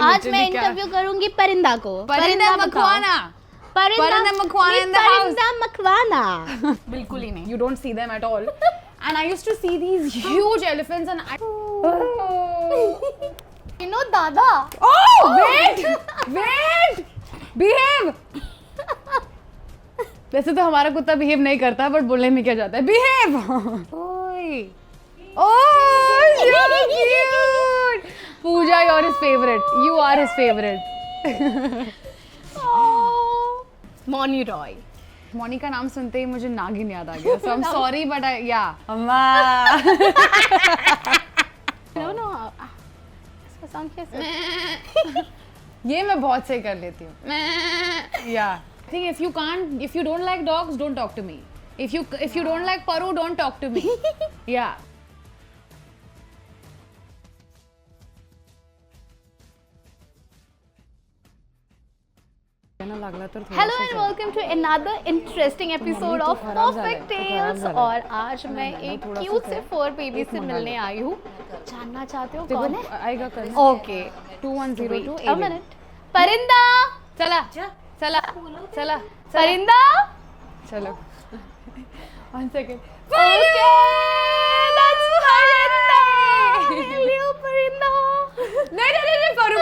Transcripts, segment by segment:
आज मैं इंटरव्यू करूंगी परिंदा को। परिंदा मखवाना। परिंदा मखवाना in the house. परिंदा मखवाना। बिल्कुल ही नहीं, you don't see them at all. And I used to see these huge elephants and You know दादा। Oh, wait, behave. वैसे तो हमारा कुत्ता बिहेव नहीं करता, बट बोलने में क्या जाता है, बिहेव। ओए, oh, so cute. Pooja, you're his favorite. You are his favorite. मॉनी रॉय। मॉनी का नाम सुनते ही मुझे नागिन याद आ गया. So I'm sorry, but yeah. अम्मा. No. इसका साउंड कैसे? ये मैं बहुत सही कर लेती हूँ. Yeah. I think if you don't like dogs, don't talk to me. If you don't like Paru, don't talk to me. Yeah. Hello and welcome to another interesting episode of Perfect Tales. और आज मैं एक cute से फर baby से मिलने आई हूँ. जानना चाहते हो कौन है? आएगा कल. Okay. 2102. A minute. परिंदा. चला. परिंदा. चलो. 1 second. Okay. That's परिंदा. Hello परिंदा. नहीं परू.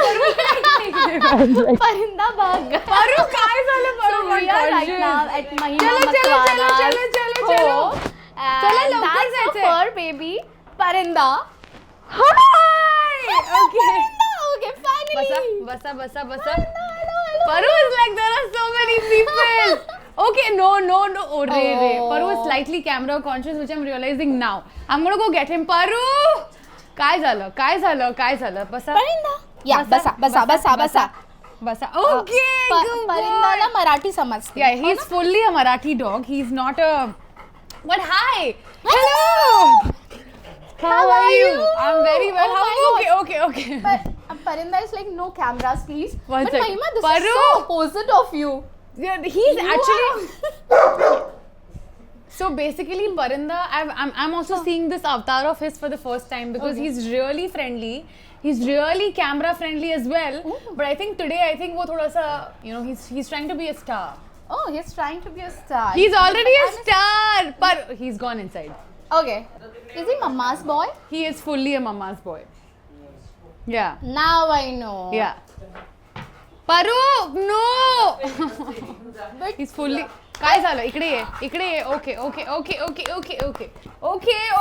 परिंदा भाग गया. परू काय झालं परू? So we are right now at Mahima Makwana. चलो. चला लवकर जायचंय. fur baby परिंदा. Hi. Okay. Okay, finally. बसा. Paru is like there are so many people. Okay, no. Oh, Ray. Paru is slightly camera conscious, which I'm realizing now. I'm gonna go get him. Paru. काय झालं? बसा. परिंदा. या बसा. Okay. परिंदाला Marathi समजते. Yeah, he's fully a Marathi dog. He's not a. But hi. Hello. How are you? I'm very well. Okay. Parinda is like no cameras, please. One but sec. Mahima, this Paru. is so opposite of you. Yeah, he's actually. So basically, Parinda, I'm also seeing this avatar of his for the first time because he's really friendly. He's really camera friendly as well. But I think today, वो थोड़ा सा, he's trying to be a star. Oh, he's trying to be a star. He's already a star. But he's gone inside. Okay. Is he mama's boy? He is fully a mama's boy. Yeah. Now I know. Yeah. Paru, no. But He's fully. काय झालं? इकडे ये. Okay.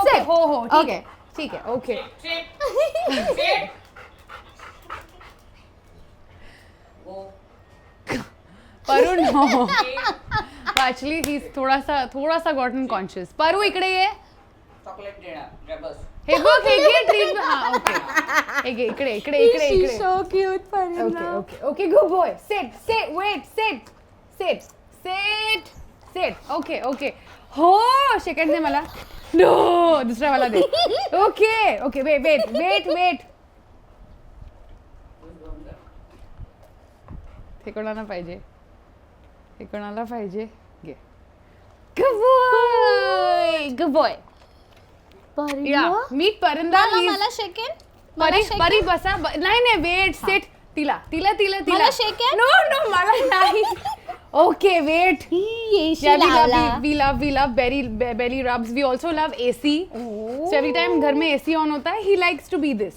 Sit. हो. Okay. ठीक है. Okay. Paru, no. Actually, he's थोड़ा सा gotten conscious. Paru, इकडे ये. चॉकलेट देणार बस. हे बघ हे ट्रीट. हाँ, okay. इकडे. She's so cute, Parinda. Okay, good boy. Sit. Okay. हो, सेकंड दे मला. No, दुसरा वाला दे. Okay, wait. हे कोणाला पाहिजे. घे. Good boy. Parinda? Yeah, meet Parinda. मला शेकेन. परी बसा. नाही, wait, sit. तिला. मला शेकेन? No, मला नाही. Okay, wait. लावला. We love belly rubs. We also love AC. So every time घर में AC on होता है, he likes to be this.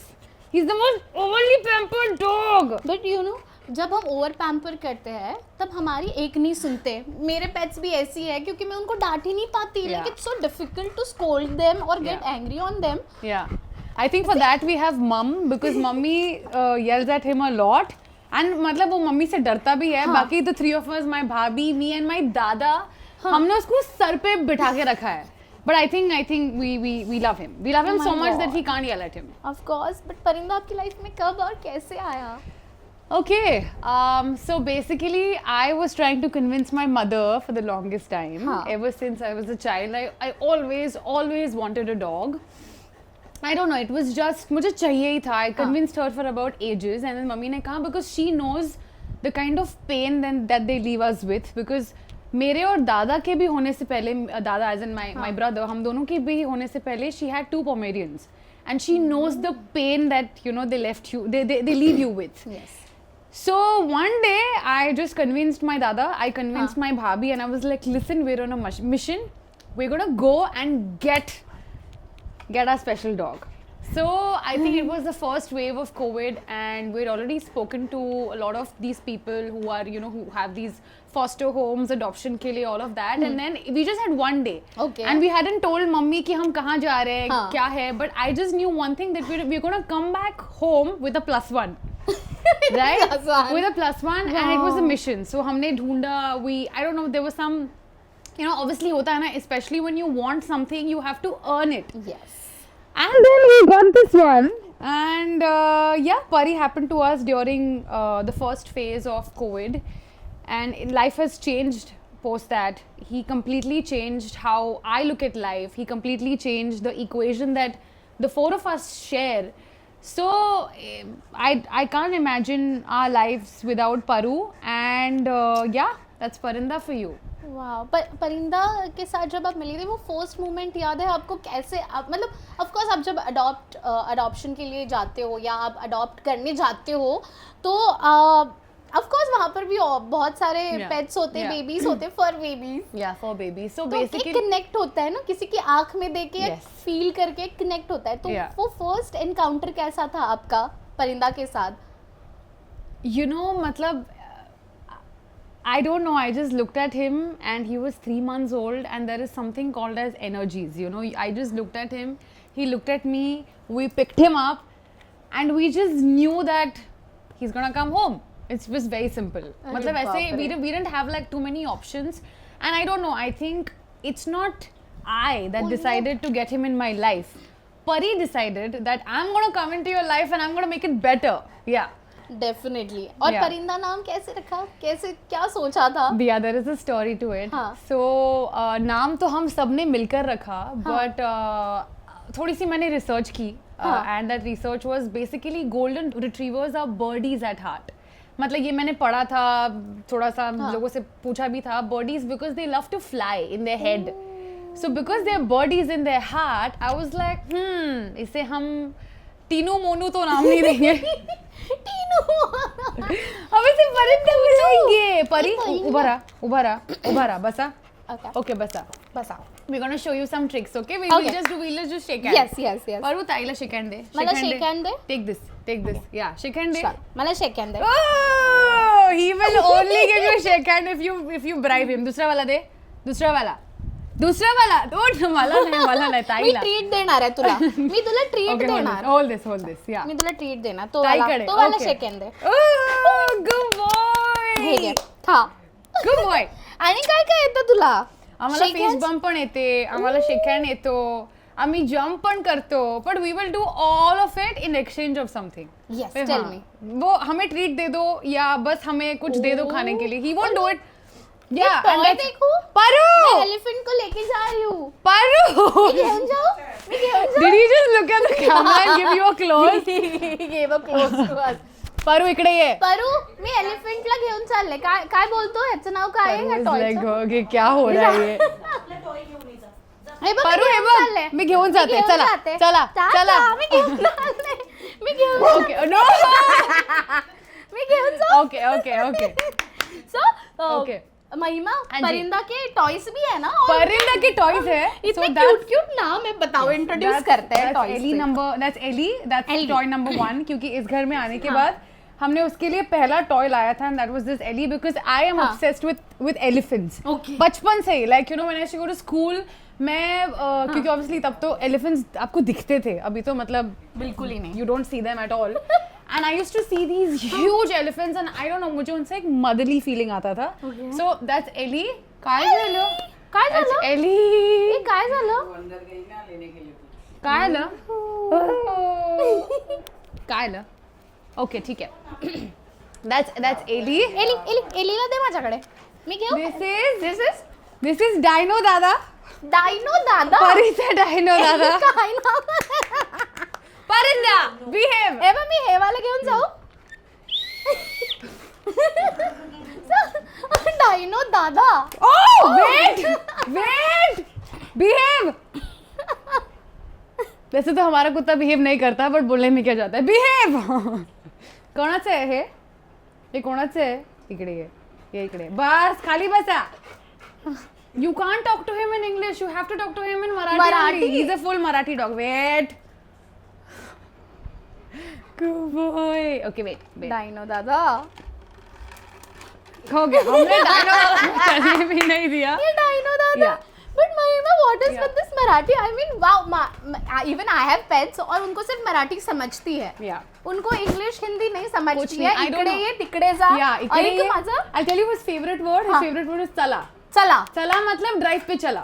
He's the most overly pampered dog. But you know, जब हम ओवर पैम्पर करते हैं तब हमारी एक नहीं सुनते. मेरे पेट्स भी ऐसी है क्योंकि मैं उनको डांट ही नहीं पाती. Like it's so difficult to scold them or get angry on them. Yeah. I think for that we have mum because mummy yells at him a lot. And मतलब वो मम्मी से डरता भी है. बाकी the three of us, my भाभी, me and my दादा, हमने उसको सर पे बिठा के रखा है. But I think we love him. We love him so much that he can't yell at him. Of course. But परिंदा आपकी लाइफ में कब और कैसे आया? Okay, so basically I was trying to convince my mother for the longest time. Ever since I was a child, I always wanted a dog. I don't know, it was just मुझे चाहिए ही था. I convinced her for about ages and then mummy ने कहा because she knows the kind of pain that they leave us with because मेरे और दादा के भी होने से पहले, दादा as in my brother, हम दोनों के भी होने से पहले she had 2 Pomeranians and she knows the pain that you know they left you, they leave you with. Yes. So one day I just convinced my dada, I convinced my bhabhi, and I was like, listen, we're on a mission. We're gonna go and get our special dog. So I think it was the first wave of COVID, and we'd already spoken to a lot of these people who are, you know, who have these foster homes, adoption ke liye, all of that. And then we just had one day. Okay. And we hadn't told mummy ki hum kahan ja rahe hain, हाँ. kya hai. But I just knew one thing, that we're going to come back home with a +1. Right? +1. With a +1. And it was a mission. So humne dhoonda, I don't know, there was some, you know, obviously hota hai na, especially when you want something, you have to earn it. Yes. And then we got this one, and yeah, Pari happened to us during the first phase of COVID, and life has changed post that. He completely changed how I look at life. He completely changed the equation that the four of us share. So I can't imagine our lives without Paru, and yeah, that's Parinda for you. वाह. परिंदा के साथ जब आप मिली थी, वो first moment याद है आपको कैसे? आप मतलब ऑफ कोर्स आप जब अडॉप्शन के लिए जाते हो या आप अडॉप्ट करने जाते हो तो ऑफ कोर्स वहाँ पर भी बहुत सारे पेट्स होते हैं, बेबीज होते हैं, fur babies. Yeah, for babies. So तो basically, कनेक्ट होता है ना, किसी की आंख में देख के फील करके कनेक्ट होता है. तो वो फर्स्ट एनकाउंटर कैसा था आपका परिंदा के साथ? you know, matlab, I don't know, I just looked at him and he was 3 months old, and there is something called as energies, you know. I just looked at him, he looked at me, we picked him up, and we just knew that he's gonna come home. It was very simple. Matlab, aise, we didn't have like too many options, and I don't know, I think it's not I that decided to get him in my life. Pari decided that I'm gonna come into your life and I'm gonna make it better. Yeah. Definitely. और परिंदा नाम कैसे रखा? कैसे, क्या सोचा था? Yeah, there is a story to it. हाँ. So नाम तो हम सब ने मिलकर रखा, but थोड़ी सी मैंने रिसर्च की, and that research was basically golden retrievers are birdies at heart. मतलब ये मैंने पढ़ा था, थोड़ा सा लोगों से पूछा भी था. Birdies because they love to fly in their head. So because they are birdies in their heart, I was like, इसे हम टीनू मोनू तो नाम नहीं देंगे. अब इसे परिंदा बुलाएंगे. परी उभा रहा बसा. Okay, बसा. We're gonna show you some tricks, okay? We'll just shake hands. Yes. और वो ताईला shake hand दे. मला shake hand they. Take this. Yeah, shake hand दे. मला shake hand they. Oh, he will only give you shake hand if you bribe him. दूसरा वाला दे. दूसरा वाला. मला नाही ताईला. मी ट्रीट देणार आहे तुला. मी तुला ट्रीट देणार. Hold this. Yeah. मी तुला ट्रीट देणार. तो वाला shake hand दे. Oh, good boy. हे घे. हा. Good boy. आणि काय काय येतं तुला? आम्हाला फेस बम्प पण येते, आम्हाला शेक हँड येतो, आम्ही जंप पण करतो, but we will do all of it in exchange of something. Yes, tell me. वो हमें ट्रीट दे दो या बस हमें कुछ दे दो खाने के लिए. He won't do it. या टॉय देखो. परू, मैं एलिफेंट को लेके जा रही हूँ. परू, मी घेऊन जाऊ. Did you just look at the camera and give you a close? He gave a close to us. परू इकडे ये. परू, मी एलिफेंटला घेऊन चालले. काय बोलतो? ह्याचं नाव काय आहे या टॉयचं? ओके, क्या हो रहा है ये? हे बघ, परू, हे बघ, मी घेऊन जाते. चला. मी घेऊन ओके, नो. मी घेऊन जाऊ. ओके. सो महिमा, परिंदा के टॉयज भी है ना? परिंदा के टॉयज है. इतने क्यूट नाम है. बताओ, इंट्रोड्यूस करते हैं टॉयज से. That's Ellie toy number 1, क्योंकि इस घर में आने के बाद हमने उसके लिए पहला टॉय लाया था, and that was this Ellie because I am obsessed with elephants. Okay. बचपन से ही, like you know when I used to go to school, मैं क्योंकि obviously तब तो elephants आपको दिखते थे, अभी तो मतलब बिल्कुल ही नहीं. you don't see them at all. And I used to see these huge elephants, and I don't know, मुझे उनसे एक motherly feeling आता था. So that's Ellie. काय झालं? That's Ellie. हे काय झालं? अंदर गई ना लेने के लिए. काय आलं? काय आलं? ओके, ठीक आहे. That's Ellie. एलीला दे माझ्याकडे. मी घेऊ. This is Dino दादा. डायनो दादा. परीचा Dino दादा. काय नाव? परिंदा, behave. हे बघ, मी हे वाला घेऊन जाऊ. डायनो दादा. Oh, wait. Behave. वैसे तो हमारा कुत्ता बिहेव नहीं करता बट बोलने में क्या जाता है बिहेव कोणाचं आहे हे कोणाचं आहे इकडे ये इकडे बस खाली बसा you can't talk to him in English you have to talk to him in Marathi. He's a full Marathi dog. Wait. Good boy. Okay, wait. Dino दादा, हो गया हमने डायलॉग चलने भी नहीं दिया. ये डाइनो दादा. Yeah. But Mahima, what is Yeah. with this Marathi? I mean, wow, even I have pets और उनको सिर्फ मराठी समझती है. Yeah. उनको इंग्लिश हिंदी नहीं कुछ समझती नहीं, है. I don't इकडे know. ये तिकडे जा. Yeah. और इकडे एक ये. माझा I'll tell you his favorite word. His हाँ. favorite word is चला. चला. चला मतलब ड्राइव पे चला.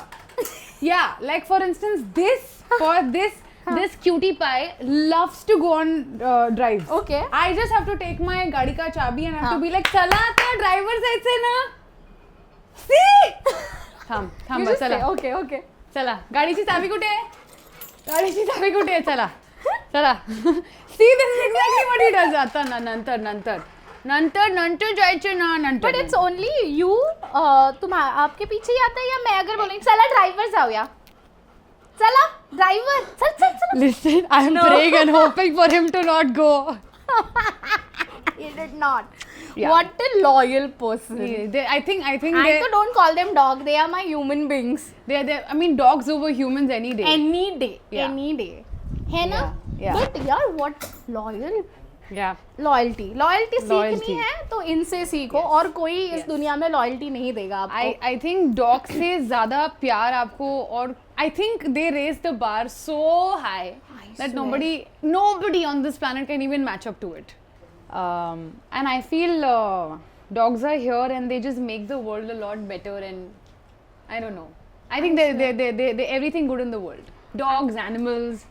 Yeah. Like for instance, this cutie pie loves to go on drives. Okay. I just have to take my गाड़ी का चाबी and I have हाँ. to be like चला आता ड्राइवर साइड से ना. See? थांब बस चला. Okay okay. चला गाडीची चावी कुठे आहे गाडीची चावी कुठे आहे चला चला see this is exactly what he does आता ना नंतर जायचे ना नंतर बट इट्स ओनली यू. तुम आपके पीछे ही आता है या मैं अगर बोलेंगे चला ड्राइवर जाऊया, चला ड्राइवर, चल चल चल. Listen I am praying and hoping for him to not go. He did not. Yeah. What a loyal person. I think I they so don't call them dog. They are my human beings. they I mean dogs over humans any day. Any day. Yeah. Any day. है ना? Yeah. But यार what loyal. Yeah. Loyalty Loyalty. सीखनी है तो इनसे सीखो. और कोई इस दुनिया में लॉयल्टी नहीं देगा आपको. I think dogs से ज़्यादा प्यार आपको और I think they raise the bar so high that swear. nobody on this planet can even match up to it. And I feel dogs are here and they just make the world a lot better and I don't know. I think they everything good in the world. Dogs, animals,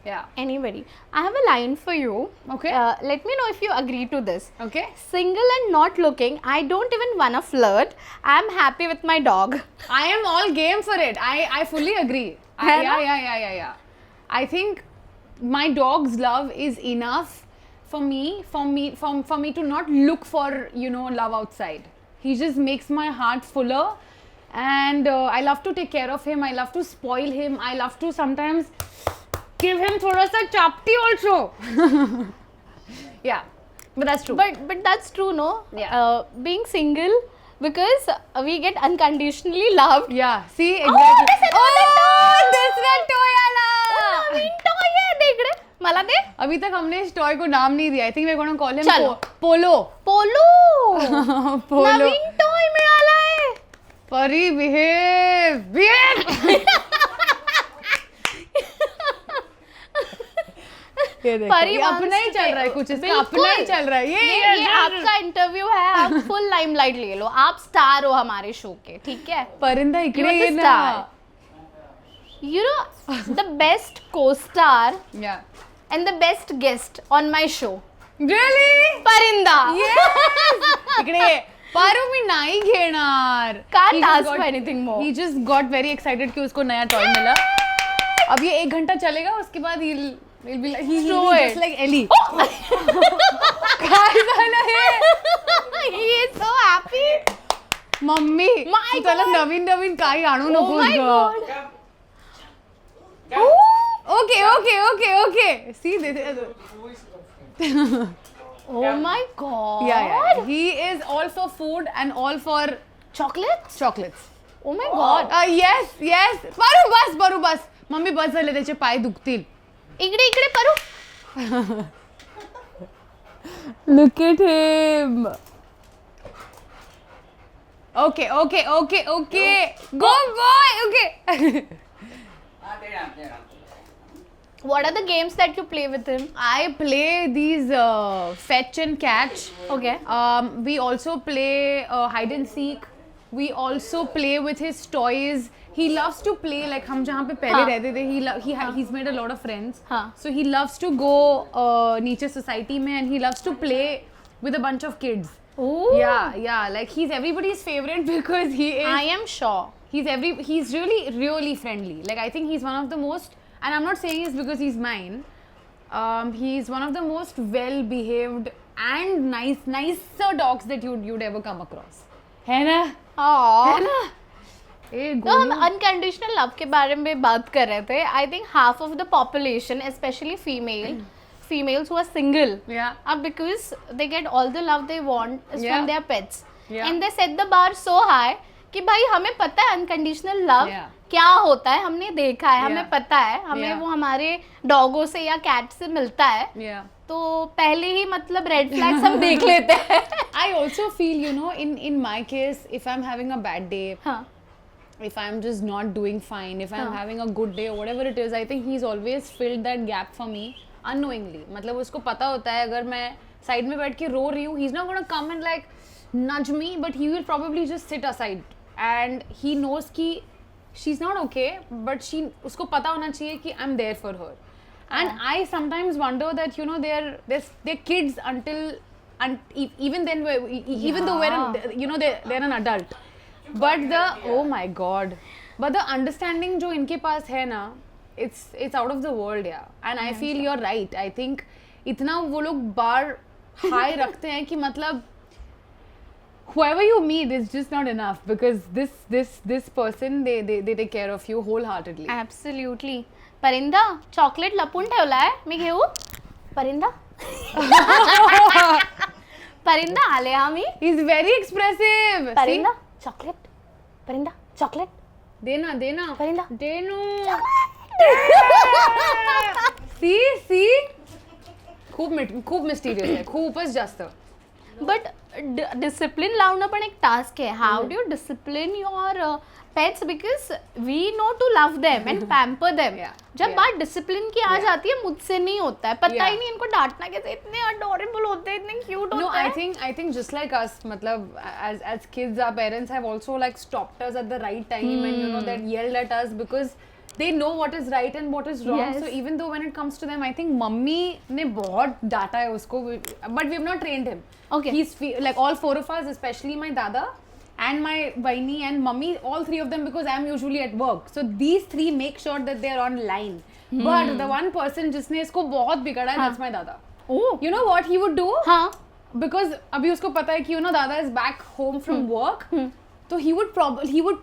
yeah. Anybody. I have a line for you. Okay. Let me know if you agree to this. Okay. Single and not looking. I don't even wanna flirt. I'm happy with my dog. I am all game for it. I fully agree. है ना? Yeah. I think my dog's love is enough for me to not look for love outside. He just makes my heart fuller, and I love to take care of him. I love to spoil him. I love to sometimes give him thoda sa chapti also. Yeah, but that's true. But that's true, no? Yeah. Being single, because we get unconditionally loved. yeah, see exactly. this red toy आला. नवीन toy है, देख रहे? मला दे. अभी तक हमने इस toy को नाम नहीं दिया. I think we're going to call him चलो. पोलो. पोलो. पोलो. नवीन toy मिळाला आहे. परी behave. ये देखो, परी ये wants अपना ही to चल take- रहा है कुछ इसका बिल्कुल. अपना ही चल रहा है. ये आपका इंटरव्यू है. आप फुल लाइमलाइट ले लो. आप स्टार हो हमारे शो के, ठीक है? परिंदा You इकडे are the ये ना. star. You know the best co-star Yeah. and the best guest on my show. Really? Parinda. Yes. इकडे पारू मी नाही घेणार. Can't He just ask got- for anything more. He just got very excited कि उसको नया toy मिला. अब ये 1 घंटा चलेगा उसके बाद he'll be like Throw he's it. just like Ellie. काय झालं हे? He is so happy. Mummy My तू त्याला God. नवीन काही आणू Oh नकोस my ग. God. Okay. See this. Oh my God. Yeah. He is all for food and all for Chocolates? chocolates. Oh my God. Yes. Paru बस. Mummy बस झाले त्याचे पाय दुखतील. इकडे परू. Look at him. Okay. Go boy. Okay. देना. What are the games that you play with him? I play these fetch and catch. Okay. We also play hide and seek. We also play with his toys. He loves to play like हम जहाँ पे पहले हाँ. रहते थे. He's made a lot of friends. हाँ. So he loves to go नीचे society में and he loves to play with a bunch of kids. Ooh. Yeah. Like he's everybody's favorite because he is. I am sure. He's really friendly. Like I think he's one of the most, and I'm not saying it's because he's mine. He's one of the most well-behaved and nicer dogs that you'd ever come across. है ना? Aww. है ना? ए तो हम unconditional love के बारे में बात कर रहे थे. I think half of the population, specially females who are single, because they get all the love they want is from their pets, and they set the bar so high कि भाई हमें पता है अनकंडीशनल लव क्या होता है, हमने देखा है, हमें पता है, हमें वो हमारे डॉगों से या कैट से मिलता है. तो पहले ही मतलब रेड फ्लैग्स हम देख लेते हैं. I also feel, you know, in my case, if I'm having a bad day, if I'm just not doing fine, if I'm having a good day or whatever it is, I think he's always filled that gap for me unknowingly. मतलब उसको पता होता है अगर मैं side में बैठ के रो रही हूँ, he's not gonna come and like nudge me, but he will probably just sit aside and he knows कि she's not okay, but उसको पता होना चाहिए कि I'm there for her. And I sometimes wonder that, you know, they're kids even then, even though you know they're an adult, but oh my god, but the understanding जो इनके पास है ना, it's out of the world. And I feel you're right. I think इतना वो लोग बार high रखते हैं कि मतलब whoever you meet is just not enough, because this person they take care of you wholeheartedly. Absolutely. परिंदा, चॉकलेट लपून ठेवलाय, मी घेऊ? परिंदा? परिंदा आले आम्ही. He's very expressive. परिंदा, चॉकलेट. परिंदा, चॉकलेट. देना. परिंदा. देनो. See? खूप मिस्टिरियस आहे, खूपच जास्त. बट डिसिप्लिन लावणं पण एक टास्क आहे. How do you discipline your pets, because we know to love them and pamper them. जब बात डिसिप्लिन की आ जाती है, मुझसे नहीं होता है, पता ही नहीं इनको डांटना कैसे. इतने अडोरेबल होते हैं, इतने क्यूट होते हैं. I think just like us, मतलब as kids, our parents have also like stopped us at the right time and you know that yelled at us because they know what is right and what is wrong. Yes. So even though when it comes to them, I think mummy ने बहुत डांटा है उसको, but we have not trained him. Okay. He's like all four of us, especially my dada and my vaini and mummy, all three of them, because I'm usually at work. So these three make sure that they're on line. But the one person जिसने इसको बहुत बिगड़ा है, that's my dada. Oh. You know what he would do? हाँ. Because अभी उसको पता है कि you know dada is back home from work. So he would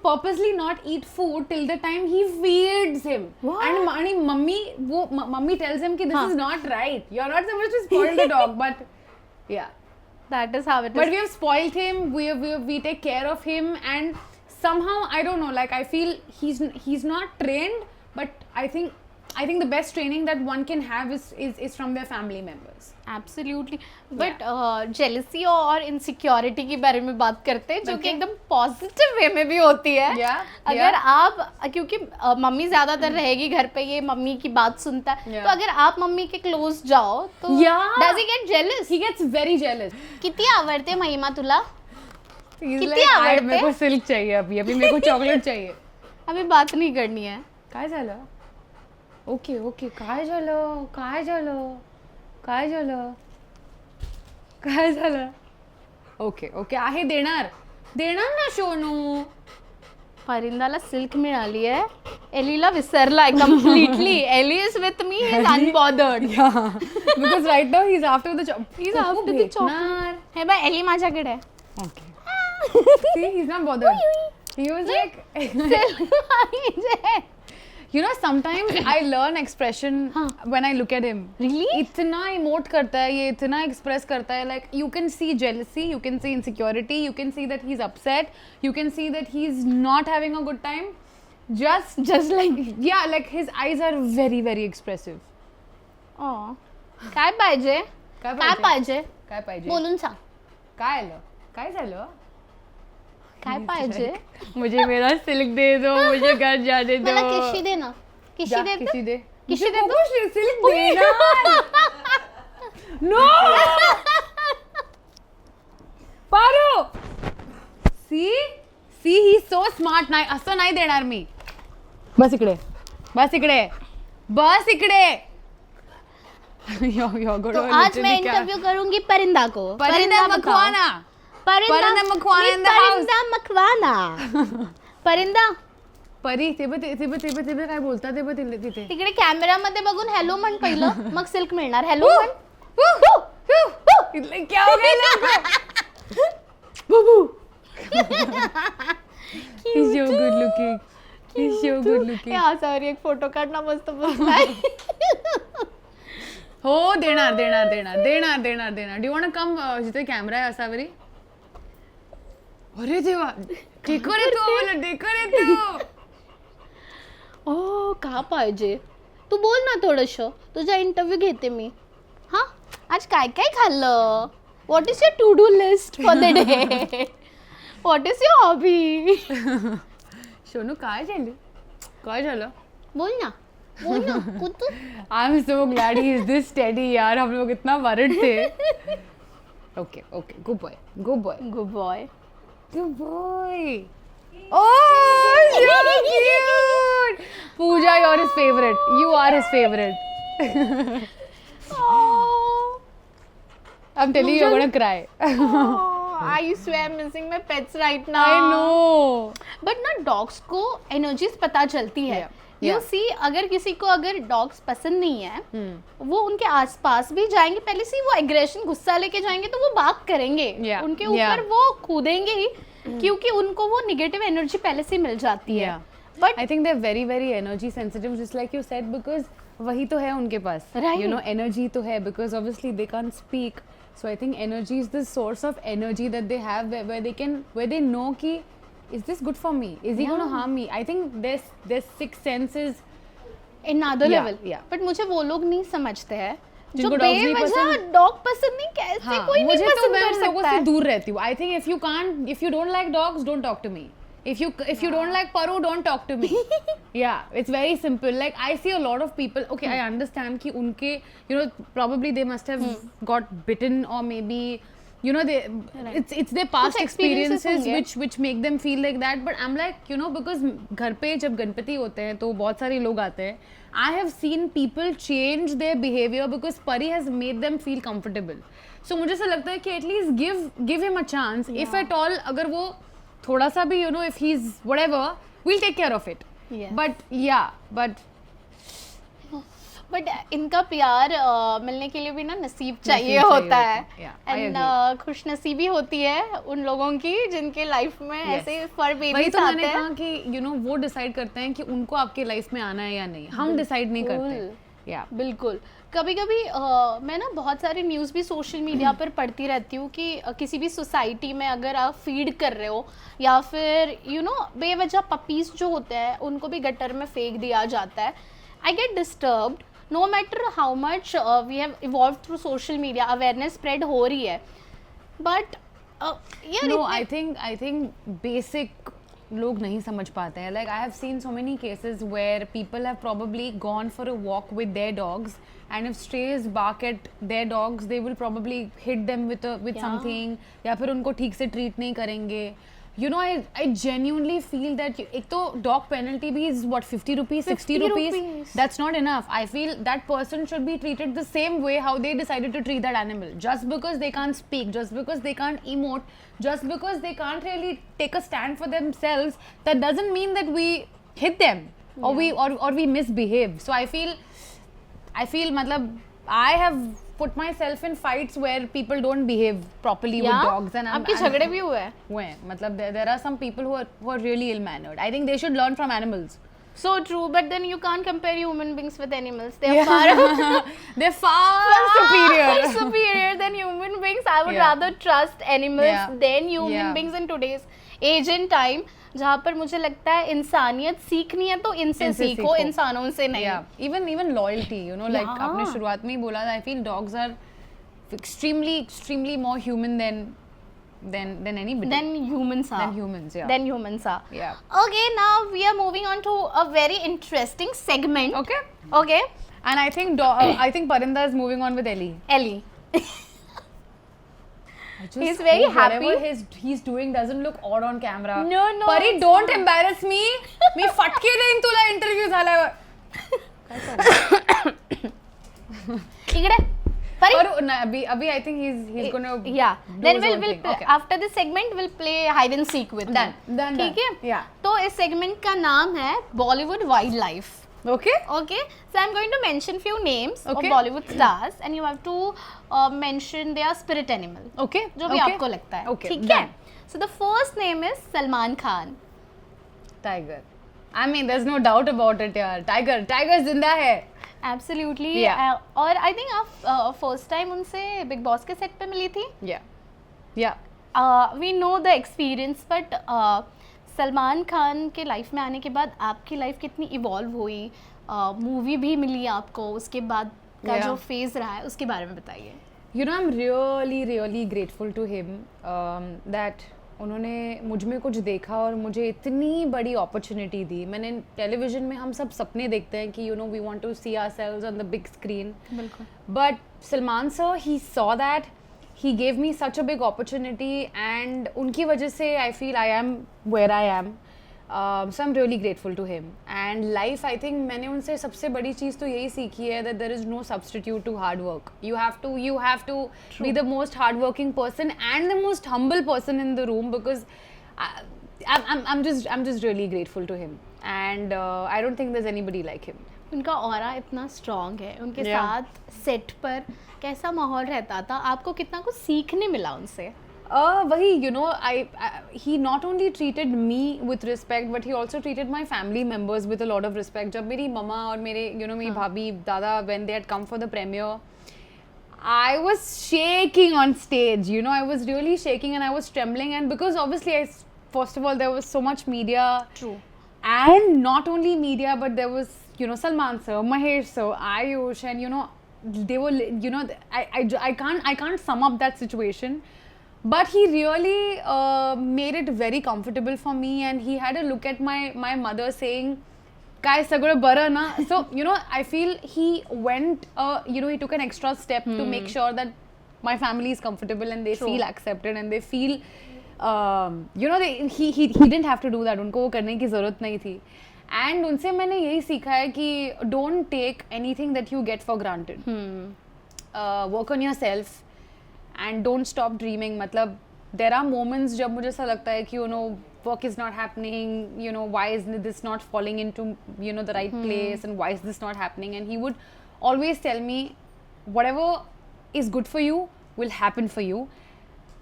purposely not eat food till the time he feeds him. What? And mummy tells him कि this is not right. You're not supposed to spoil the dog, but yeah. That is how it is. But we have spoiled him. We take care of him, and somehow I don't know. Like I feel he's not trained, but I think the best training that one can have is from their family members. Absolutely. But jealousy और insecurity के बारे में बात करते हैं, जो कि एकदम पॉजिटिव वे में भी होती है. अगर आप, क्योंकि मम्मी ज्यादातर रहेगी घर पे, ये मम्मी की बात सुनता है, तो अगर आप मम्मी के क्लोज जाओ तो does he get jealous? He gets very jealous. किती आवडते महिमा तुला? किती आवडते? मेरे को सिल्क चाहिए अभी मेरे को चॉकलेट चाहिए. अभी बात नहीं करनी है. काय झालं? ओके काय झालं? ओके आहे, देणार ना शोनू. परिंदाला सिल्क मिळाली आहे. एलीला विसरलाय completely. Ellie is with me, he is unbothered. Yeah, because right now he's after the chocolate. Hey bye, Ellie माझ्याकडे आहे. Okay. See, he's not bothered. He was like, you know, sometimes I learn expression when I look at him. Really? इतना emote करता है ये, इतना express करता है. Like you can see jealousy, you can see insecurity, you can see that he's upset, you can see that he's not having a good time. Just like, yeah, like his eyes are very, very expressive. Oh. काय पाहिजे? बोलून सांग. काय झालं? काय पाहिजे? मुझे मेरा सिल्क दे दो, मुझे घर जाने दो. मला किशी दे ना. किशी दे. सिल्क दे ना. No. पारो. See, he's so smart. नाही, असं नाही देणार मी. बस इकडे. तो आज मैं इंटरव्यू करूंगी परिंदा को. परिंदा मखवाना. परिंदा मखवाना. परिंदा. परी ते काय बोलतात ते तिथे. तिकडे कॅमेरामध्ये बघून हॅलो म्हण पहिलं, मग सिल्क मिळणार. हॅलो म्हण. क्या हो गया? He's so good looking. so good looking. यहाँ सॉरी एक फोटो काढना मस्त बसलाय. हो देणार. डू यू वांट कम जिथे कॅमेरा आहे असावरी? अरे देवा, डेकर येतो. ओ का पाहिजे? तू बोल ना थोडंसं, तुझा इंटरव्ह्यू घेते मी. हा आज काय काय खाल्लं? What is your to do list for the day? What is your hobby? Sonu काय झालं? बोल ना कुतू. I am so glad he is this steady यार, हम लोग इतना वरिड थे. Okay good boy. Good boy. Oh, so cute. Pooja, you're his favorite. You are his favorite. I'm telling you, you're gonna cry. I swear I'm missing my pets right now. I know. But ना dogs को energies पता चलती है. You see, अगर किसी को अगर dogs पसंद नहीं है, वो उनके आसपास भी जाएंगे, पहले से ही वो aggression गुस्सा लेके जाएंगे तो वो बात करेंगे. उनके ऊपर वो कूदेंगे ही, क्योंकि उनको वो negative energy पहले से मिल जाती है. But I think they're very very energy sensitive, just like you said, because वही तो है उनके पास. Right. You know, energy तो है because obviously they can't speak. So I think energy is the source of energy that they have, where they know कि is this good for me? Is he going to harm me? I think their sixth sense is another level. But मुझे वो लोग नहीं समझते हैं जो बेवजह dog पसंद नहीं, कैसे कोई नहीं पसंद कर सकता है. लोगों से दूर रहती हूँ. I think if you don't like dogs, don't talk to me. If you don't like Paru, don't talk to me. Yeah, it's very simple. Like I see a lot of people. Okay, I understand कि उनके, you know, probably they must have got bitten, or maybe, you know, it's their past experiences which make them feel like that. But I'm like, you know, because घर पे जब गणपति होते हैं तो बहुत सारे लोग आते हैं. I have seen people change their behavior because Pari has made them feel comfortable. So मुझे ऐसा लगता है कि at least give him a chance. If at all अगर वो थोड़ा सा भी, you know, if he's whatever, we'll take care of it. But इनका प्यार मिलने के लिए भी ना नसीब चाहिए होता है. एंड खुश नसीबी होती है उन लोगों की जिनके लाइफ में ऐसे फर बेबीज आते हैं. वही तो मैंने कहा कि you know, वो डिसाइड करते हैं कि उनको आपके लाइफ में आना है या नहीं. हम डिसाइड नहीं करते. बिल्कुल. कभी कभी मैं ना बहुत सारी न्यूज़ भी सोशल मीडिया पर पढ़ती रहती हूँ कि किसी भी सोसाइटी में अगर आप फीड कर रहे हो या फिर यू नो बेवजह पपीज़ जो होते हैं उनको भी गटर में फेंक दिया जाता है. I get disturbed. No matter how much we have evolve through social media, awareness spread हो रही है, but no I think basic लोग नहीं समझ पाते हैं. Like I have seen so many cases where people have probably gone for a walk with their dogs, and if strays bark at their dogs, they will probably hit them with something, या फिर उनको ठीक से treat नहीं करेंगे. You know, I genuinely feel that एक तो dog penalty भी is what, 50 rupees, 60 rupees? That's not enough. I feel that person should be treated the same way how they decided to treat that animal. Just because they can't speak, just because they can't emote, just because they can't really take a stand for themselves, that doesn't mean that we hit them or we misbehave. So I feel मतलब I have put myself in fights where people don't behave properly with dogs, and आपके झगड़े भी हुए हैं. मतलब there are some people who are really ill mannered. I think they should learn from animals. So true, but then you can't compare human beings with animals. They're far superior than human beings. I would rather trust animals than human beings in today's age and time. जहाँ पर मुझे लगता है इंसानियत सीखनी है तो इनसे सीखो, इंसानों से नहीं. Even loyalty, you know, like आपने शुरुआत में ही बोला, I feel dogs are extremely more human than anybody. Than humans are. Than humans are. Yeah. Okay, now we are moving on to a very interesting segment. Okay. And I think Parinda is moving on with Ellie. He's very happy. Whatever he's doing doesn't look odd on camera. No. Pari, don't embarrass me. मी फटके देईन तुला interview झाल्यावर. इकडे Pari. अभी I think he's gonna. Yeah. Then we'll after this segment we'll play hide and seek with him. Done. ठीक है? Yeah. तो इस segment का नाम है Bollywood Wildlife. Okay. So I'm going to mention few names of Bollywood stars and you have to mention their spirit animal. Okay. जो भी आपको लगता है. Okay. ठीक है? So the first name is Salman Khan. Tiger. I mean, there's no doubt about it, यार. Tiger जिंदा है. एब्सोल्युटली. Yeah. और आई थिंक आप फर्स्ट टाइम उनसे बिग बॉस के सेट पे मिली थी. Yeah. Yeah. We know the experience, but Salman Khan के लाइफ में आने के बाद आपकी लाइफ कितनी इवॉल्व हुई, मूवी भी मिली आपको, उसके बाद का Yeah. जो फेज रहा है उसके बारे में बताइए. You know, I'm really grateful to him that उन्होंने मुझ में कुछ देखा और मुझे इतनी बड़ी अपॉर्चुनिटी दी. मैंने टेलीविजन में हम सब सपने देखते हैं कि we want to see ourselves on the big screen. बिल्कुल. But Salman sir, he saw that. He gave me such a big opportunity, and उनकी वजह से I feel I am where I am. So I'm really grateful to him. And life, I think मैंने उनसे सबसे बड़ी चीज़ तो यही सीखी है that there is no substitute to hard work. You have to be the most hardworking person and the most humble person in the room, because I'm just really grateful to him. And I don't think there's anybody like him. उनका aura इतना strong है. उनके Yeah. साथ set पर कैसा माहौल रहता था, आपको कितना कुछ सीखने मिला उनसे? वही, he not only treated me with respect, but he also treated my family members with a lot of respect. जब मेरी मम्मा और मेरे मेरी भाभी दादा, when they had come for the premiere, I was shaking on stage. I was really shaking and I was trembling, and because obviously first of all there was so much media. True. And not only media, but there was Salman sir, Mahesh sir, Ayush, and they were I can't sum up that situation. But he really made it very comfortable for me, and he had a look at my mother saying, "Kai sagura bara na." So I feel he went he took an extra step to make sure that my family is comfortable and they True. feel accepted and they feel he didn't have to do that. उनको वो करने की ज़रूरत नहीं थी. And उनसे मैंने यही सीखा है कि don't take anything that you get for granted. Work on yourself. And don't stop dreaming. मतलब there are moments जब मुझे ऐसा लगता है कि work is not happening, why is this not falling into the right place, and why is this not happening, and he would always tell me whatever is good for you will happen for you,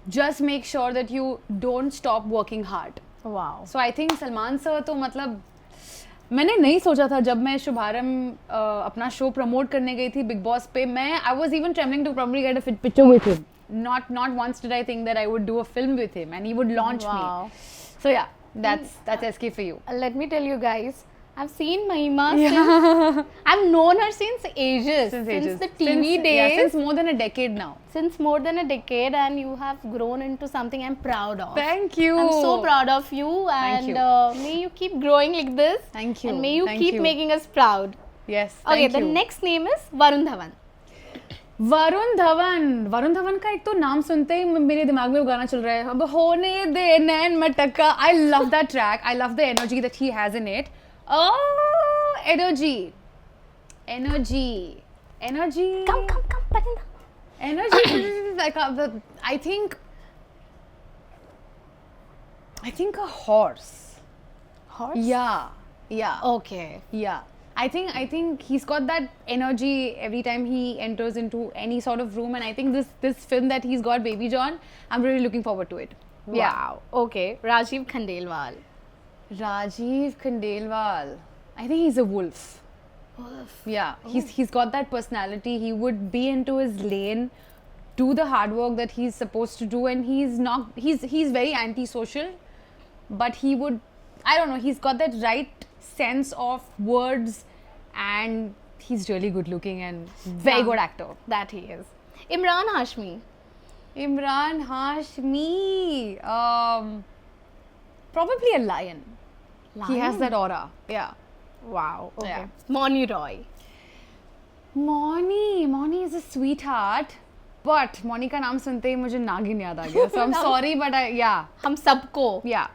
just make sure that you don't stop working hard. Wow. So I think Salman sir तो मतलब मैंने नहीं सोचा था जब मैं शुभारंभ अपना शो प्रमोट करने गई थी बिग बॉस पे. I was even trembling to probably get a picture with him. Not once did I think that I would do a film with him and he would launch Wow. me. So yeah, that's SK for you. Let me tell you guys, I've seen Mahima since, I've known her since ages. Since the TV days. Yeah, since more than a decade now. Since more than a decade, and you have grown into something I'm proud of. Thank you. I'm so proud of you, and Thank may you keep growing like this. Thank you. And may you Thank keep you. making us proud. Yes. Okay, Thank the you. next name is Varun Dhawan. Varun Dhawan का एक तो नाम सुनते ही मेरे दिमाग में वो गाना चल रहा है, अब होने दे नैन मटका. I love that track. I love the energy that he has in it. Oh, energy. Come, Parinda. Energy. Like I think a horse. Horse? Yeah. Okay. Yeah. I think he's got that energy every time he enters into any sort of room, and I think this film that he's got, Baby John, I'm really looking forward to it. Wow. Okay. Rajiv Khandelwal. Rajiv Khandelwal. I think he's a wolf. Wolf. Yeah. He's got that personality. He would be into his lane, do the hard work that he's supposed to do, and he's very antisocial, but he would, I don't know, he's got that right sense of words, and he's really good looking and very good actor. That he is. Imran Hashmi. Imran Hashmi. Probably a lion. He has that aura. Yeah. Wow. Okay. Yeah. Moni Roy. Moni is a sweetheart, but Moni का नाम सुनते ही मुझे नागिन याद आ गया. So I'm sorry, but yeah. हम सबको. Yeah.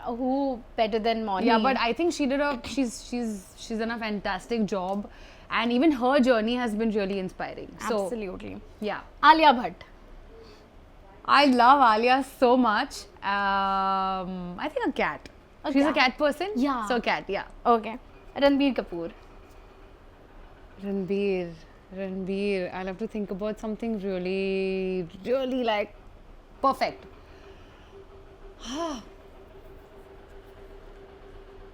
Who better than Moni? Yeah, but I think she's done a fantastic job, and even her journey has been really inspiring. So, Absolutely. yeah. Alia Bhatt. I love Alia so much. I think a cat. She's a cat person? Yeah. So cat, yeah. Okay. Ranbir Kapoor. Ranbir. I'll have to think about something really, really like perfect.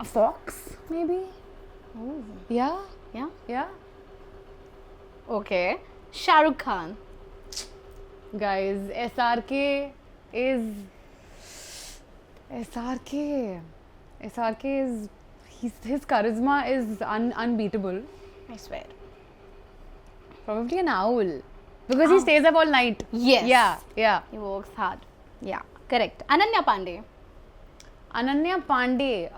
A fox? maybe. Yeah, Yeah. yeah. Okay. Shah Rukh Khan. Guys, is SRK. SRK is his charisma is unbeatable. I swear. Probably an owl because he stays up all night. Yes. Yeah. He works hard. Yeah. Correct. Ananya Pandey. Ananya Pandey.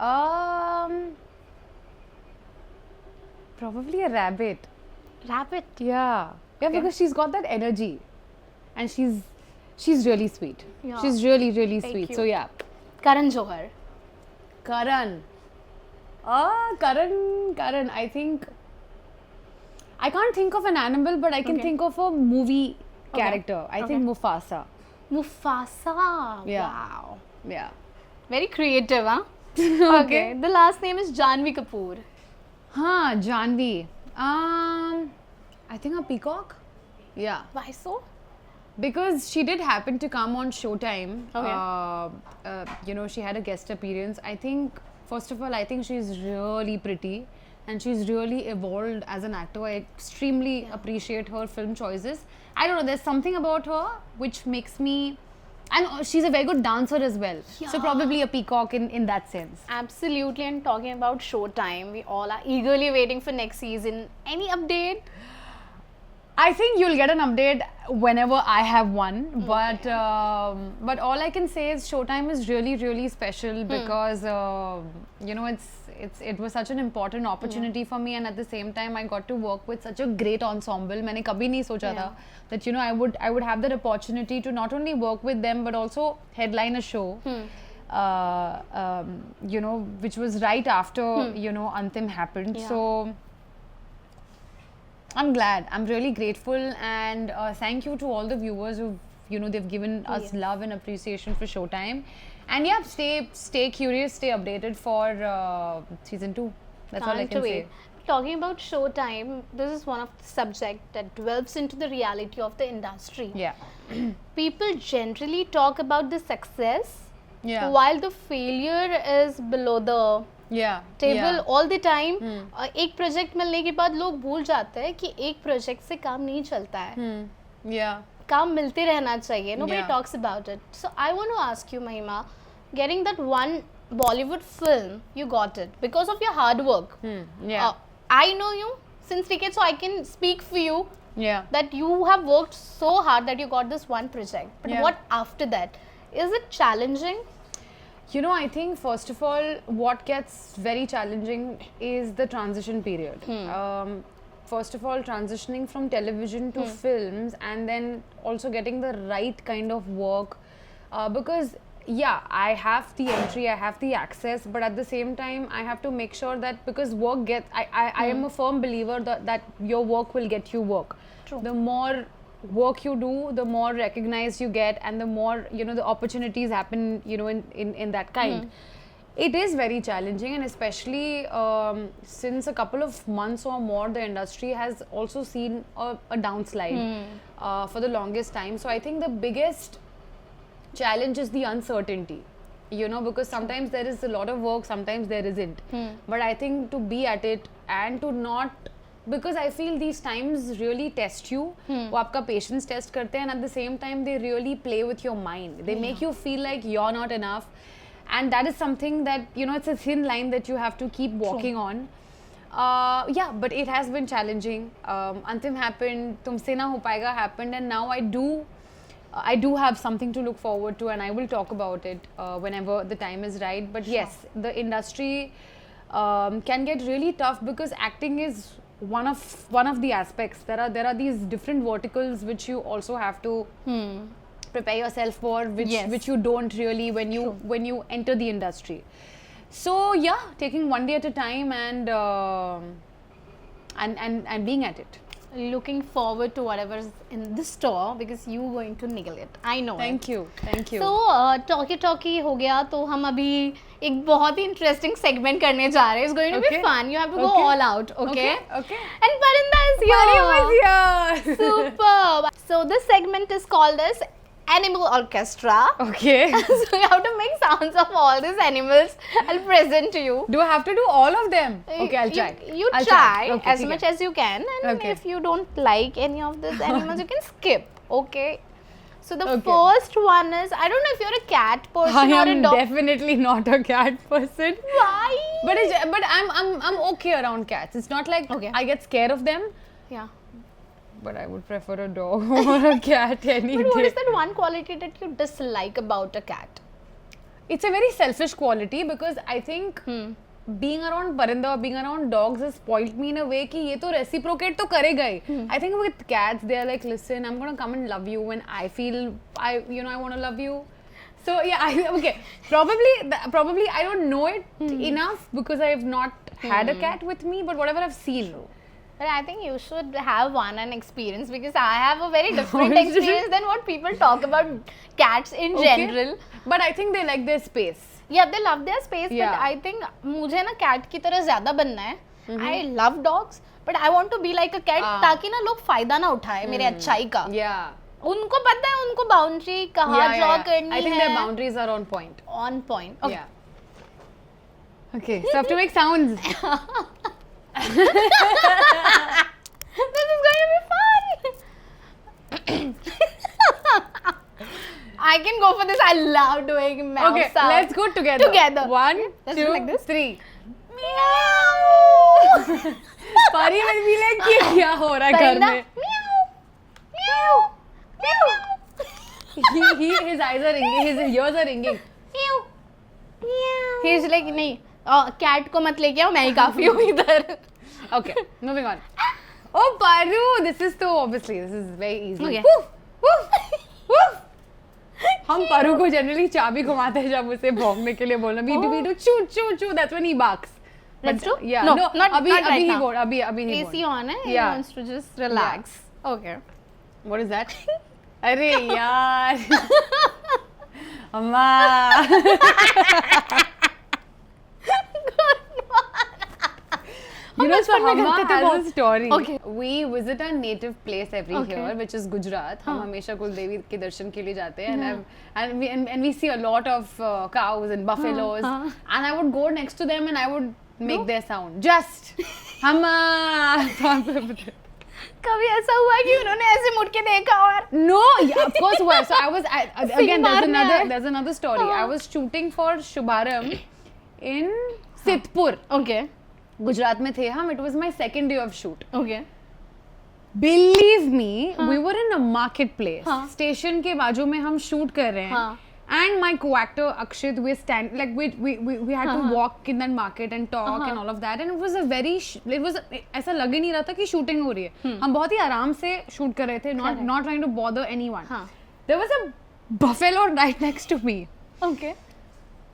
Probably a rabbit. Rabbit. Yeah, Okay. because she's got that energy, and she's really sweet. Yeah. She's really Very sweet. cute. So yeah, Karan Johar. Karan. Karan. I think I can't think of an animal, but I can Okay. think of a movie Okay. character. I think Mufasa. Mufasa. Yeah. Wow. Yeah. Very creative, huh? Okay. The last name is Janvi Kapoor. Janvi. I think a peacock. Yeah. Why so? Because she did happen to come on Showtime. Okay. She had a guest appearance. I think, first of all, I think she's really pretty and she's really evolved as an actor. I extremely appreciate her film choices. I don't know, there's something about her which makes me. And she's a very good dancer as well. So, Yeah. probably a peacock in that sense. Absolutely. And talking about Showtime, we all are eagerly waiting for next season. Any update? I think you'll get an update whenever I have one, but all I can say is Showtime is really special because it was such an important opportunity for me, and at the same time I got to work with such a great ensemble. मैंने कभी नहीं सोचा था that I would have that opportunity to not only work with them but also headline a show. Which was right after Antim happened. Yeah. So I'm glad. I'm really grateful, and thank you to all the viewers who they've given us Yes. love and appreciation for Showtime. And yeah, stay curious, stay updated for season 2. That's all I Can't can wait. say. Talking about Showtime, this is one of the subject that delves into the reality of the industry. Yeah. People generally talk about the success Yeah. while the failure is below the Yeah. Table Yeah. All the time एक project मिलने के बाद लोग भूल जाते हैं कि एक प्रोजेक्ट से काम नहीं चलता है Yeah. काम मिलते रहना चाहिए nobody Yeah. talks about it so I want to ask you Mahima getting that one Bollywood film you got it because of your hard work Yeah. I know you since decades so I can speak for you Yeah. that you have worked so hard that you got this one project but Yeah. what after that is it challenging I think first of all, what gets very challenging is the transition period. First of all, transitioning from television to films, and then also getting the right kind of work. Because, yeah, I have the entry, I have the access, but at the same time, I have to make sure that because work I am a firm believer that your work will get you work. True. The more work you do, the more recognized you get, and the more the opportunities happen in that kind. It is very challenging, and especially since a couple of months or more the industry has also seen a downslide for the longest time. So I think the biggest challenge is the uncertainty, because sometimes there is a lot of work, sometimes there isn't. But I think to be at it and to not, because I feel these times really test you. वो आपका patience test करते हैं, and at the same time they really play with your mind. They make you feel like you're not enough, and that is something that it's a thin line that you have to keep walking on. Yeah, but it has been challenging. Antim happened, Tumse Na Ho Payega happened, and now I do have something to look forward to, and I will talk about it whenever the time is right. But yes, the industry can get really tough because acting is one of the aspects. There are these different verticals which you also have to prepare yourself for, which you don't really when you enter the industry. So yeah, taking one day at a time and being at it. looking forward to whatever's in the store because you going to nail it. I know. Thank you. So talkie हो गया तो हम अभी एक बहुत ही interesting segment करने जा रहे हैं. It's going to be Okay. fun. You have to go Okay. all out. Okay. Okay. And Parinda is here. Mariam is here. Superb. So this segment is called as animal orchestra. Okay. So you have to make sounds of all these animals. I'll present to you. Do I have to do all of them? Okay, I'll try. You I'll try Okay, as ठीक much है. as you can, and Okay. if you don't like any of these animals, you can skip. Okay. So the Okay. first one is, I don't know if you're a cat person I or a am dog. definitely not a cat person. Why? But I'm okay around cats. It's not like Okay. I get scared of them. Yeah. But I would prefer a dog or a cat any But what day. is that one quality that you dislike about a cat? It's a very selfish quality because I think Hmm. being around Parinda, being around dogs has spoiled me in a way कि ये तो reciprocate तो करेगा ही. I think with cats they are like, listen, I'm gonna come and love you when I feel I want to love you. So yeah, okay. Probably I don't know it enough because I have not had a cat with me, but whatever I've seen. But I think you should have one and experience, because I have a very different experience than what people talk about cats in general. But I think they like their space. Yeah, they love their space, Yeah. but I think मुझे ना cat की तरह ज़्यादा बनना है. I love dogs, but I want to be like a cat, ताकि ना लोग फायदा ना उठाए मेरे अच्छाई का. Yeah. उनको पता है उनको बाउंड्री कहाँ draw करनी I think है. their boundaries are on point. On point. Okay. Yeah. Okay, so I have to make sounds. This is going to be fun. I can go for this. I love doing mouse Okay, sounds. let's go together. Together. 1, Let's do 2, like this. 3. Meow. Pari will be like, ये क्या हो रहा है घर Parinda. में? Meow. Meow. Meow. His eyes are ringing, his ears are ringing. Meow. Meow. He's like, नहीं, cat को मत लेके आओ, मैं ही काफी हूँ इधर. Okay, moving on. Oh, Paru, this is very easy. Okay. Woof, woof, woof. हम पारू को जनरली चाबी घुमाते हैं जब उसे भौंकने के लिए बोलना बीडू चू चू चू, that's when he barks. Let's do? Yeah, No, no, not अभी right अभी he now. won't, अभी he AC won't. on है. He Yeah. wants to just relax. Okay. What is that? अरे यार अम्मा. You know, so Hamma has a story. Okay. We visit a native place every Okay. year, which is Gujarat. हम हमेशा कुल देवी के दर्शन के लिए जाते हैं, and we see a lot of cows and buffaloes, and I would go next to them and I would make their sound. Just Hamma. कभी ऐसा हुआ कि उन्होंने ऐसे मुड़ के देखा और No, yeah, of course was. So I was again. मारना है. There's another story. I was shooting for Shubharam in Sitpur. Okay. Gujarat में थे हम. It was my second day of shoot. Okay. Believe me, we were in a marketplace. हाँ. Station के बाजू में हम shoot कर रहे हैं. हाँ. And my co-actor Akshit, we had to walk in that market and talk and all of that. And it was ऐसा लग ही नहीं रहा था कि shooting हो रही है. हम बहुत ही आराम से shoot कर रहे थे. Not trying to bother anyone. हाँ. There was a buffalo right next to me. Okay.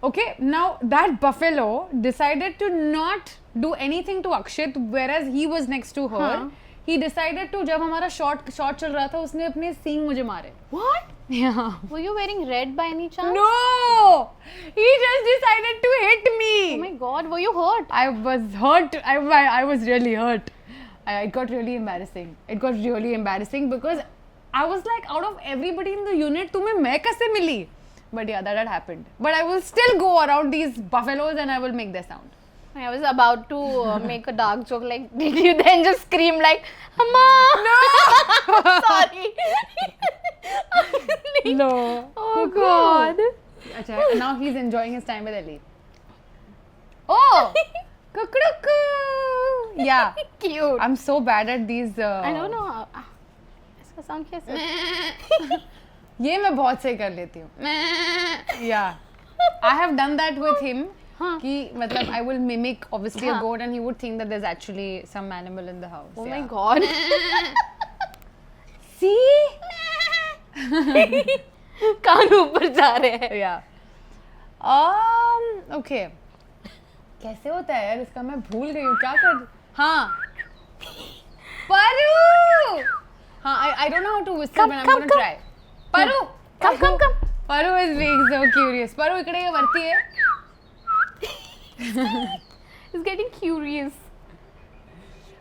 Okay, now that buffalo decided to not do anything to Akshit, whereas he was next to her. हाँ. He decided to, जब हमारा shot चल रहा था, उसने अपने सींग मुझे मारे. What? Yeah. Were you wearing red by any chance? No, he just decided to hit Oh me. my God, were you hurt? I was hurt. I was really hurt. It got really embarrassing. It got really embarrassing because I was like, out of everybody in the unit, तुम्हें मैं कैसे मिली? But yeah, that had happened. But I will still go around these buffaloes and I will make their sound. I was about to make a dark joke, like, did you then just scream like, Amma? No! Sorry. No. Oh God. Achha, and now he's enjoying his time with Ellie. Oh! Kukuruku! Yeah. Cute. I'm so bad at these. I don't know. इसका sound कैसे है? ये मैं बहुत सही कर लेती हूँ. Yeah. I have done that with him. हाँ. कि मतलब I will mimic obviously a हाँ. goat and he would think that there's actually some animal in the house. Oh yeah. my God. See? कान ऊपर जा रहे हैं. Yeah. Okay. कैसे होता है यार इसका मैं भूल गई हूँ क्या कर. हाँ. Paru. हाँ, I don't know how to whistle, but I'm gonna try. Paru. Come. Paru is being so curious. Paru इकडे ये वरती है. He's getting curious.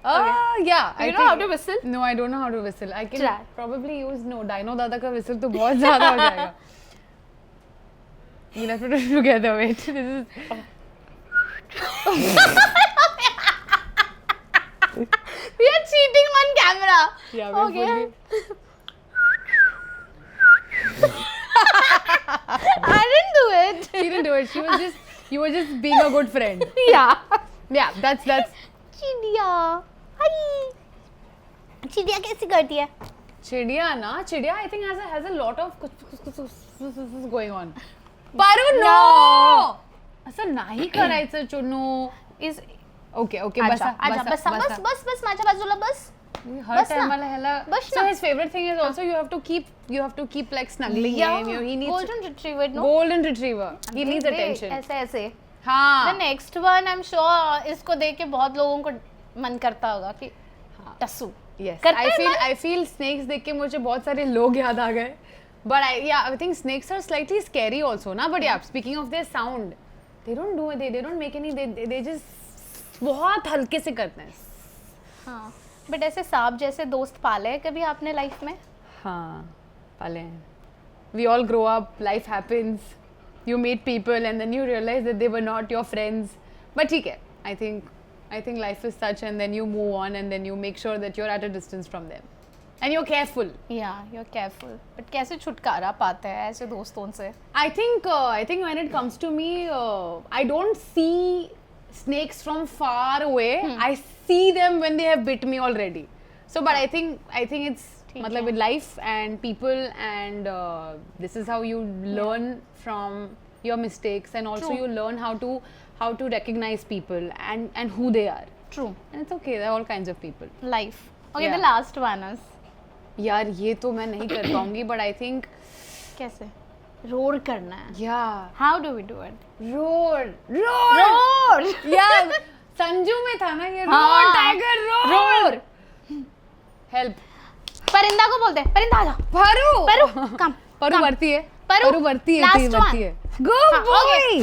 Yeah. You know how to whistle? No, I don't know how to whistle. I can Try. probably use Dino Dada का whistle तो बहुत ज़्यादा हो जाएगा. We'll have to do it together. Wait, this is. We are cheating on camera. Yeah, we're Okay. fully. I didn't do it. She didn't do it. She was just. You were just being a good friend. Yeah. Yeah, that's. चिड़िया हाय चिड़िया कैसे करती है चिड़िया I think has a lot of going on. Paru, no! असं नाही करायचं चुनू. इज Okay, आजा बस माझ्या बाजूला बस हर बस time ना. मला ह्याला. बस So ना. his favorite thing is also you have to keep like snuggling him. He needs golden retriever no golden retriever. He needs देख, attention. ऐसे the हाँ. next one I'm sure इसको देख के बहुत लोगों को मन करता होगा कि टस्सू Yes. करते हैं I feel snakes देख के मुझे बहुत सारे लोग याद आ गए. But I think snakes are slightly scary also, ना? But yeah, speaking of their sound, they don't make any. They just बहुत हल्के से करते हैं. हाँ बट ऐसे सांप जैसे दोस्त पाले हैं कभी आपने लाइफ में हाँ, पाले हैं. We all grow up, life happens. You meet people and then you realize that they were not your friends. But ठीक है, I think life is such, and then you move on and then you make sure that you're at a distance from them. And you're careful. Yeah, you're careful. But कैसे छुटकारा पाते हैं ऐसे दोस्तों से? I think when it comes to me, I don't see snakes from far away. I see them when they have bit me already. So, but I think it's मतलब with life and people, and this is how you learn from your mistakes, and also True. you learn how to recognize people and who they are. True. And it's okay. There are all kinds of people. Life. Okay, Yeah. the last one is यार ये तो मैं नहीं कर पाऊंगी, but I think कैसे? Road करना है. yeah. How do we do it? Roar. Road. यार संजू में था ना ये हाँ. Roar tiger roar. हेल्प. परिंदा को बोलते हैं. परिंदा आजा. परू कम. परू बढ़ती है. परू बढ़ती है. Last बढ़ती one. है. Good boy. Okay,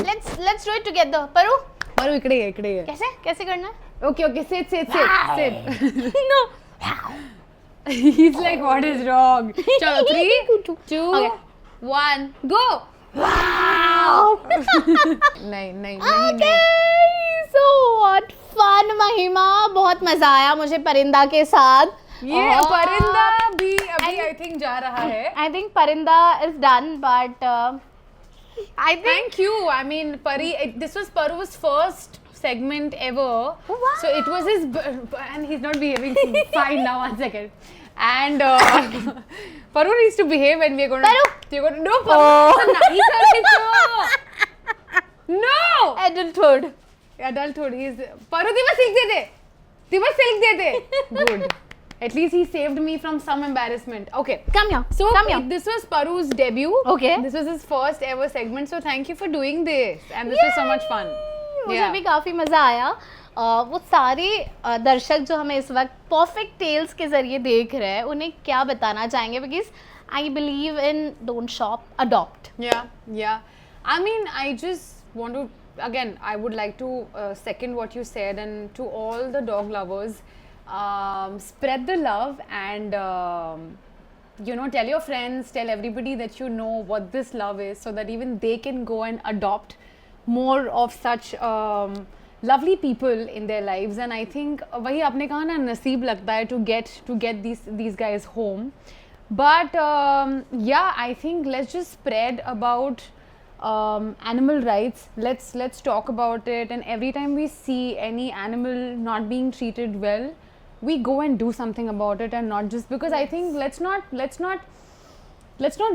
let's do it together. परू परू इकड़े है. कैसे करना है? Okay, sit. No. He's like, what is wrong? चलो 3, 2, Okay. 1, go. Wow. नहीं. Okay, so what fun महिमा. बहुत मजा आया मुझे परिंदा के साथ. ये और परिंदा भी अभी I think जा रहा है. I think Parinda is done, but I think Thank you. I mean, this was Paru's first segment ever. Oh, wow. So it was his, and he's not behaving fine now. 1 second. And Paru needs to behave when we're going to. You're going to no. Paru, nahi karne. No. adulthood. Adulthood. Paru दिवस सीख देते. Good. At least he saved me from some embarrassment. Okay. Come here. So Come here. this was Paru's debut. Okay. This was his first ever segment. So thank you for doing this. And this was so much fun. मुझे भी काफ़ी मज़ा आया. वो सारे दर्शक जो हमें इस वक्त परफेक्ट टेल्स के ज़रिए देख रहे हैं उन्हें क्या बताना चाहेंगे? Because I believe in don't shop, adopt. Yeah. I mean, I just want to, again, I would like to second what you said, and to all the dog lovers, spread the love, and tell your friends, tell everybody that you know what this love is, so that even they can go and adopt more of such lovely people in their lives. And I think वही आपने कहा ना, नसीब लगता है to get these guys home. But yeah, I think let's just spread about animal rights. Let's talk about it, and every time we see any animal not being treated well, we go and do something about it, and not just because I think let's not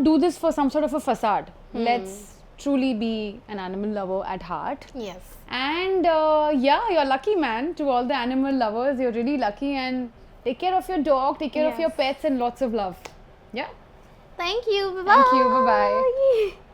do this for some sort of a facade. Let's truly be an animal lover at heart. Yes. And yeah, you're lucky, man. To all the animal lovers, you're really lucky, and take care of your dog, take care of your pets, and lots of love. Yeah. Thank you. Bye-bye. Thank you. Bye-bye.